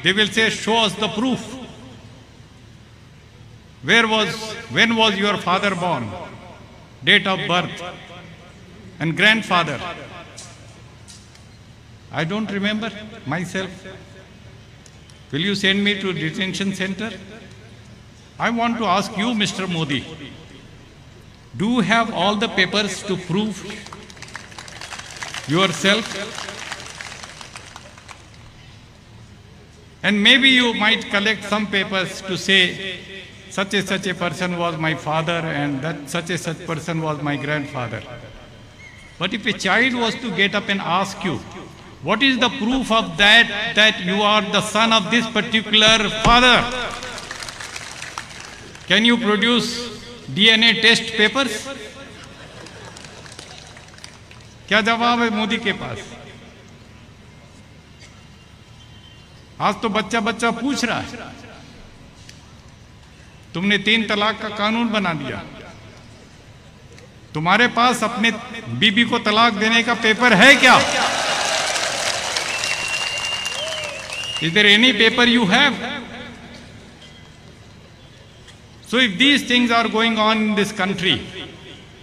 They will say, show us the proof. When was your father born? Date of birth and grandfather. I don't remember myself. Will you send me to detention center? I want to ask you, Mr. Modi, do you have all the papers to prove yourself? And maybe you might collect some papers to say, such a person was my father and that such a person was my grandfather. But if a child was to get up and ask you, what is the proof of that you are the son of this particular father? Can you produce DNA test papers? क्या जवाब है मोदी के पास? आज तो बच्चा बच्चा पूछ रहा है, तुमने 3 तलाक का कानून बना दिया, तुम्हारे पास अपने बीबी को तलाक देने का पेपर है क्या? Is there any paper you have? So if these things are going on in this country,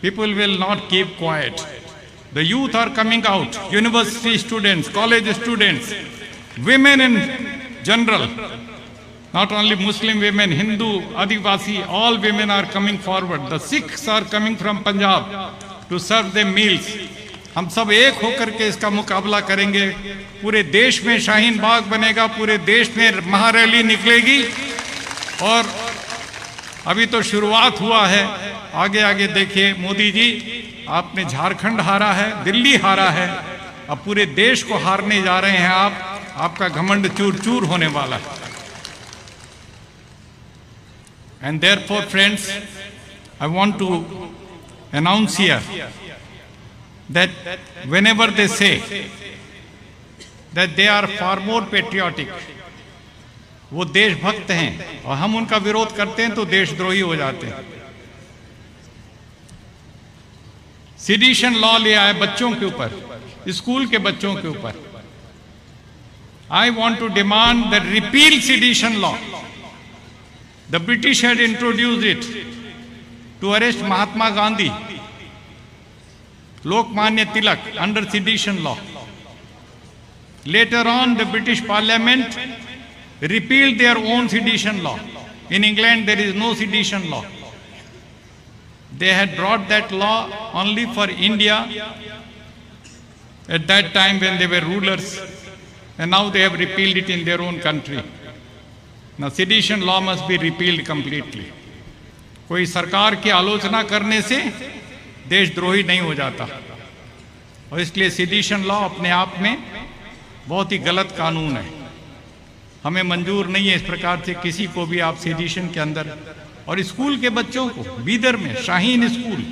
people will not keep quiet. The youth are coming out, university students, college students, women in general, not only Muslim women, Hindu, Adivasi, all women are coming forward. The Sikhs are coming from Punjab to serve them meals. हम सब एक होकर के इसका मुकाबला करेंगे। पूरे देश में शाहीन बाग बनेगा, पूरे देश में महारैली निकलेगी। और अभी तो शुरुआत हुआ है, आगे आगे देखिए। मोदी जी, आपने झारखंड हारा है, दिल्ली हारा है, अब पूरे देश को हारने जा रहे हैं आप। आपका घमंड चूर चूर होने वाला है। And therefore, friends, I want to announce here that whenever they say that they are far more patriotic, वो देशभक्त हैं, और हम उनका विरोध करते हैं तो देशद्रोही हो जाते हैं। सेडिशन लॉ ले आए बच्चों के ऊपर, स्कूल के बच्चों के ऊपर। I want to demand that repeal sedition law. The British had introduced it to arrest Mahatma Gandhi, Lokmanya Tilak, under sedition law. Later on, the British Parliament repealed their own sedition law. In England, there is no sedition law. They had brought that law only for India at that time when they were rulers, and now they have repealed it in their own country. Now, sedition law must be repealed completely. कोई सरकार की आलोचना करने से देशद्रोही नहीं हो जाता, और इसलिए सेडिशन लॉ अपने आप में बहुत ही गलत कानून है। हमें मंजूर नहीं है इस प्रकार से किसी को भी आप सेडिशन के अंदर। और स्कूल के बच्चों को, बीदर में शाहीन स्कूल,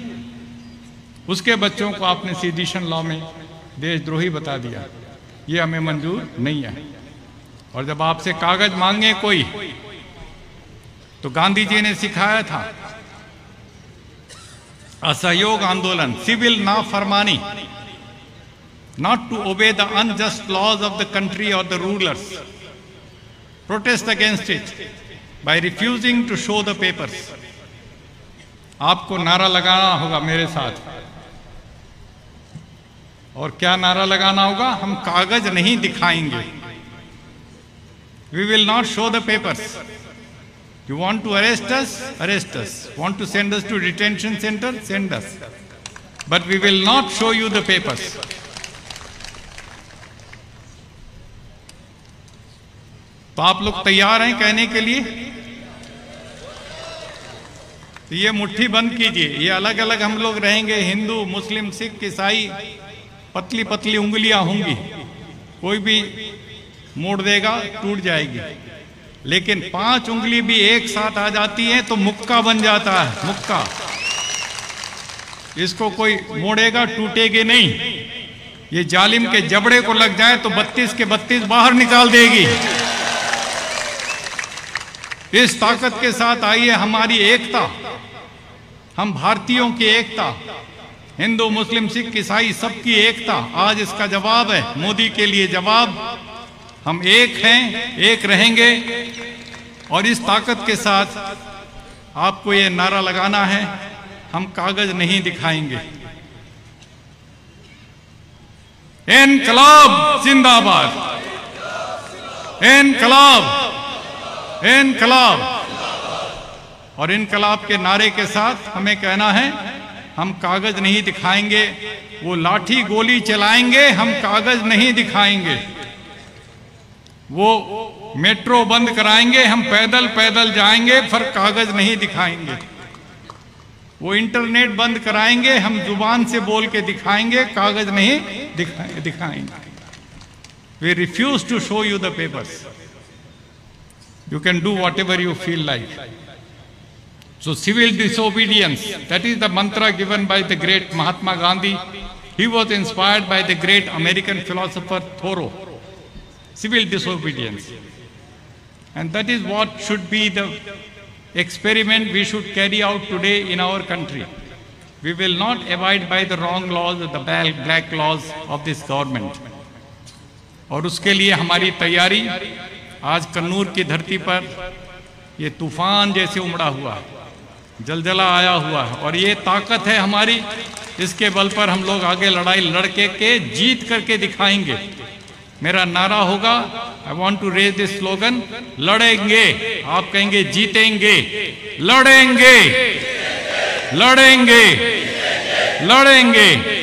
उसके बच्चों को आपने सेडिशन लॉ में देशद्रोही बता दिया, ये हमें मंजूर नहीं है। और जब आपसे कागज मांगे कोई, तो गांधी जी ने सिखाया था असहयोग आंदोलन, civil नाफरमानी, not to obey the unjust laws of the country or the rulers. Protest against it by refusing to show the papers. आपको नारा लगाना होगा मेरे साथ। और क्या नारा लगाना होगा? हम कागज नहीं दिखाएंगे। We will not show the papers. You want to arrest us? Arrest us. Want to send us to detention center? Send us. But we will not show you the papers. तो आप लोग तैयार हैं कहने के लिए? तो ये मुट्ठी बंद कीजिए। ये अलग अलग हम लोग रहेंगे, हिंदू, मुस्लिम, सिख, ईसाई, पतली पतली उंगलियां होंगी, कोई भी मोड़ देगा टूट जाएगी। लेकिन 5 उंगली भी एक साथ आ जाती है तो मुक्का बन जाता है, मुक्का। इसको कोई मोड़ेगा टूटेगी नहीं। ये जालिम के जबड़े को लग जाए तो 32 के 32 बाहर निकाल देगी। इस ताकत के साथ आइए, हमारी एकता, हम भारतीयों की एकता, हिंदू, मुस्लिम, सिख, ईसाई सबकी एकता। आज इसका जवाब है मोदी के लिए। जवाब हम एक हैं, एक रहेंगे, और इस ताकत के साथ आपको ये नारा लगाना है, हम कागज नहीं दिखाएंगे। इनकलाब जिंदाबाद, इनकलाब, इनकलाब। और इनकलाब के नारे के साथ हमें कहना है, हम कागज नहीं दिखाएंगे। वो लाठी गोली चलाएंगे, हम कागज नहीं दिखाएंगे। वो मेट्रो बंद कराएंगे, हम पैदल पैदल जाएंगे, पर कागज नहीं दिखाएंगे। वो इंटरनेट बंद कराएंगे, हम जुबान से बोल के दिखाएंगे, कागज नहीं दिखाएंगे। We refuse to show you the papers. You can do whatever you feel like. So civil disobedience, that is the mantra given by the great Mahatma Gandhi. He was inspired by the great American philosopher Thoreau. Civil disobedience. And that is what should be the experiment we should carry out today in our country. We will not abide by the wrong laws, the black laws of this government. और उसके लिए हमारी तैयारी आज कन्नूर की धरती पर ये तूफान जैसे उमड़ा हुआ है, जलजला आया हुआ है, और ये ताकत है हमारी। इसके बल पर हम लोग आगे लड़ाई लड़के के जीत करके दिखाएंगे। मेरा नारा होगा, I want to raise this slogan, लड़ेंगे। आप कहेंगे जीतेंगे, लड़ेंगे, लड़ेंगे, लड़ेंगे।